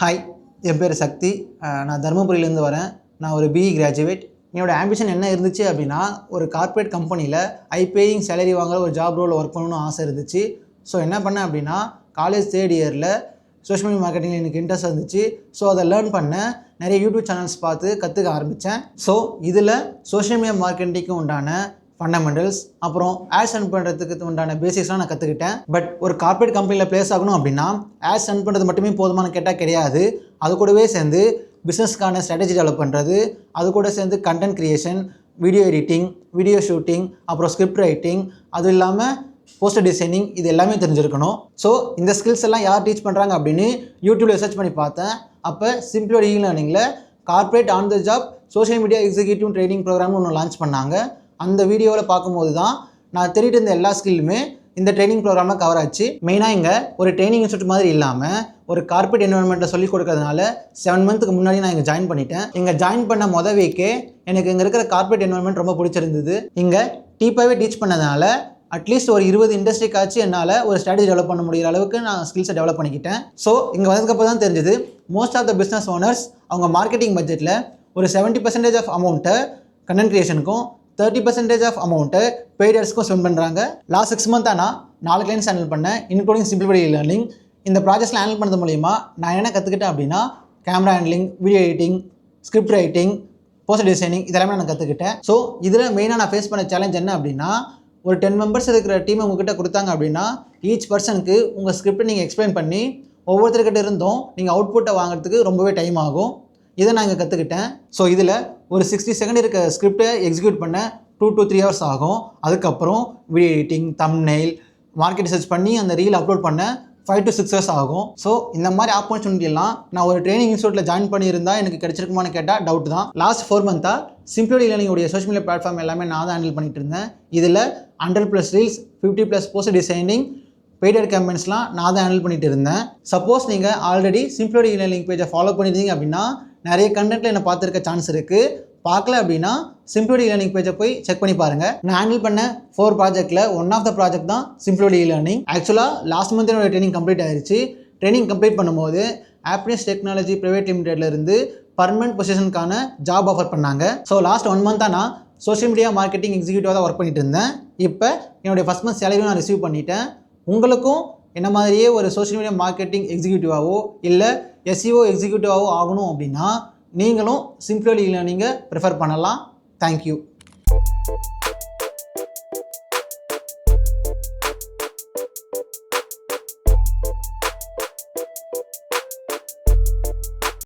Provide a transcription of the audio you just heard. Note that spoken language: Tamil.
ஹாய், என் பேர் சக்தி. நான் தருமபுரியிலேருந்து வரேன். நான் ஒரு பிஇ கிராஜுவேட். என்னோடய ஆம்பிஷன் என்ன இருந்துச்சு அப்படின்னா, ஒரு கார்ப்பரேட் கம்பெனியில் பேயிங் சேலரி வாங்குற ஒரு ஜாப் ரோலில் ஒர்க் பண்ணணும்னு ஆசை இருந்துச்சு. ஸோ என்ன பண்ணேன் அப்படின்னா, காலேஜ் தேர்ட் இயரில் சோஷியல் மீடியா மார்க்கெட்டிங்கில் எனக்கு இன்ட்ரெஸ்ட் இருந்துச்சு. ஸோ அதை லேர்ன் பண்ணேன். நிறைய யூடியூப் சேனல்ஸ் பார்த்து கற்றுக்க ஆரம்பித்தேன். ஸோ இதில் சோஷியல் மீடியா மார்க்கெட்டிங்க்கு உண்டான ஃபண்டமெண்டல்ஸ், அப்புறம் ஆட்ஸ் ரன் பண்ணுறதுக்கு உண்டான பேசிக்ஸ்லாம் நான் கற்றுக்கிட்டேன். பட் ஒரு கார்ப்பரேட் கம்பெனியில் ப்ளேஸ் ஆகணும் அப்படின்னா ஆட்ஸ் ரன் பண்ணுறது மட்டுமே போதுமானு கேட்டால் கிடையாது. அது கூடவே சேர்ந்து பிஸ்னஸ்க்கான ஸ்ட்ராட்டஜி டெவலப் பண்ணுறது, அது கூட சேர்ந்து content creation, video editing, video shooting, அப்புறம் ஸ்கிரிப்ட் ரைட்டிங், அதுவும் இல்லாமல் போஸ்டர் டிசைனிங், இது எல்லாமே தெரிஞ்சிருக்கணும். ஸோ இந்த ஸ்கில்ஸ் எல்லாம் யார் டீச் பண்ணுறாங்க அப்படின்னு யூடியூப்பில் சர்ச் பண்ணி பார்த்தேன். அப்போ சிம்பிளோட இ-லேர்னிங்கில் corporate on the job social media executive training ப்ரோக்ராம்னு ஒன்று லான்ச் பண்ணாங்க. அந்த வீடியோவில் பார்க்கும்போது தான் நான் தேடிட்டு இருந்த எல்லா ஸ்கில்லுமே இந்த ட்ரைனிங் ப்ரோக்ராமில் கவர் ஆச்சு. மெயினாக இங்கே ஒரு ட்ரைனிங் இன்ஸ்டியூட் மாதிரி இல்லாமல் ஒரு கார்ப்பரேட் என்வரன்மெண்ட்டில் சொல்லிக் கொடுக்கறதுனால 7 மந்த்துக்கு முன்னாடி நான் இங்கே ஜாயின் பண்ணிட்டேன். இங்கே ஜாயின் பண்ண வீக்கே எனக்கு இங்கே இருக்கிற கார்ப்பரேட் என்வரன்மெண்ட் ரொம்ப பிடிச்சிருந்தது. இங்கே டீப்பாகவே டீச் பண்ணதுனால அட்லீஸ்ட் ஒரு 20 இண்டஸ்ட்ரிக்காச்சும் என்னால் ஒரு ஸ்ட்ராட்டஜி டெவலப் பண்ண முடிகிற அளவுக்கு நான் ஸ்கில்ஸை டெவலப் பண்ணிக்கிட்டேன். ஸோ இங்கே வந்ததுக்கப்புறம் தான் தெரிஞ்சது, most of the business owners அவங்க மார்க்கெட்டிங் பட்ஜெட்டில் ஒரு 70% ஆஃப் அமௌண்ட்டை கண்டென்ட் க்ரியேஷனுக்கும் 30% ஆஃப் அமௌண்ட்டு பெய்டர்ஸ்க்கும் ஸ்பெண்ட் பண்ணுறாங்க. லாஸ்ட் 6 மந்த்தாக நான் 4 கிளைண்ட்ஸ் ஹேண்டில் பண்ணேன், இன்க்ளூடிங் சிம்பிளிஃபைட் இ-லேர்னிங். இந்த ப்ராஜெக்ட்ஸில் ஹேண்டில் பண்ணுறது மூலிமா நான் என்ன கற்றுக்கிட்டேன் அப்படின்னா, camera handling, video editing, script writing, poster designing, இதெல்லாமே நான் கற்றுக்கிட்டேன். ஸோ இதில் மெயினாக நான் ஃபேஸ் பண்ண சேலஞ்ச் என்ன அப்படின்னா, ஒரு 10 மெம்பர்ஸ் இருக்கிற டீம் உங்ககிட்ட கொடுத்தாங்க அப்படின்னா ஈச் பர்சனுக்கு உங்கள் ஸ்கிரிப்டை நீங்கள் எக்ஸ்பிளைன் பண்ணி ஒவ்வொருத்தர்கிட்ட இருந்தும் நீங்கள் அவுட்புட்டை வாங்குறதுக்கு ரொம்பவே டைம் ஆகும். இதை நான் இங்கே கற்றுக்கிட்டேன். ஸோ இதில் ஒரு 60 செகண்ட் இருக்க ஸ்கிரிப்டை எக்ஸிக்யூட் பண்ண 2 to 3 hours ஆகும். அதுக்கப்புறம் video editing, thumbnail, market search பண்ணி அந்த ரீல் அப்லோட் பண்ண 5 to 6 hours ஆகும். ஸோ இந்த மாதிரி ஆப்பர்ச்சுனிட்டிலாம் நான் ஒரு ட்ரைனிங் இன்ஸ்டியூட்டில் ஜாயின் பண்ணியிருந்தால் எனக்கு கிடைச்சிருக்குமான்னு கேட்டால் டவுட் தான். லாஸ்ட் 4 மந்த்தாக சிம்பிளிஃபைட் இ-லேர்னிங்கோடைய சோஷியல் மீடியா பிளாட்ஃபார்ம் எல்லாமே நான் தான் ஹேண்டில் பண்ணிட்டு இருந்தேன். இதில் 100+ ரீல்ஸ், 50+ போஸ்டர் டிசைனிங், பெய்டட் கேம்பெயின்ஸ்லாம் நான் தான் ஹேண்டில் பண்ணிட்டு இருந்தேன். சப்போஸ் நீங்கள் ஆல்ரெடி சிம்பிளிஃபைட் இ-லேர்னிங் பேஜை ஃபாலோ பண்ணியிருந்தீங்க அப்படின்னா நிறைய கண்டென்ட்டில் என்னை பார்த்துருக்க சான்ஸ் இருக்குது. பார்க்கல அப்படின்னா சிம்பிளிஃபைட் இ-லேர்னிங் பேஜை போய் செக் பண்ணி பாருங்கள். நான் ஹேண்டில் பண்ண 4 ப்ராஜெக்ட்டில் ஒன் ஆஃப் த ப்ராஜெக்ட் தான் சிம்பிளிஃபைட் இ-லேர்னிங். ஆக்சுவலாக லாஸ்ட் மந்த் என்னோட ட்ரைனிங் கம்ப்ளீட் ஆயிடுச்சு. ட்ரைனிங் கம்ப்ளீட் பண்ணும்போது ஹாப்பினஸ் டெக்னாலஜி பிரைவேட் லிமிடெட்லேருந்து பர்மனெண்ட் பொசிஷனுக்கான ஜாப் ஆஃபர் பண்ணாங்க. ஸோ லாஸ்ட் 1 மந்த்தாக நான் சோஷியல் மீடியா மார்க்கெட்டிங் எக்ஸிக்யூட்டிவாக தான் ஒர்க் பண்ணிட்டு இருந்தேன். இப்போ என்னுடைய ஃபஸ்ட் மந்த் சேலரியும் நான் ரிசீவ் பண்ணிட்டேன். உங்களுக்கும் என்ன மாதிரியே ஒரு சோஷியல் மீடியா மார்க்கெட்டிங் எக்ஸிக்யூட்டிவாவோ இல்லை SEO எக்ஸிக்யூட்டிவாவோ ஆகணும் அப்படின்னா நீங்களும் சிம்பிளிஃபைட் இ-லேர்னிங்கை ப்ரிஃபர் பண்ணலாம். தேங்க்யூ.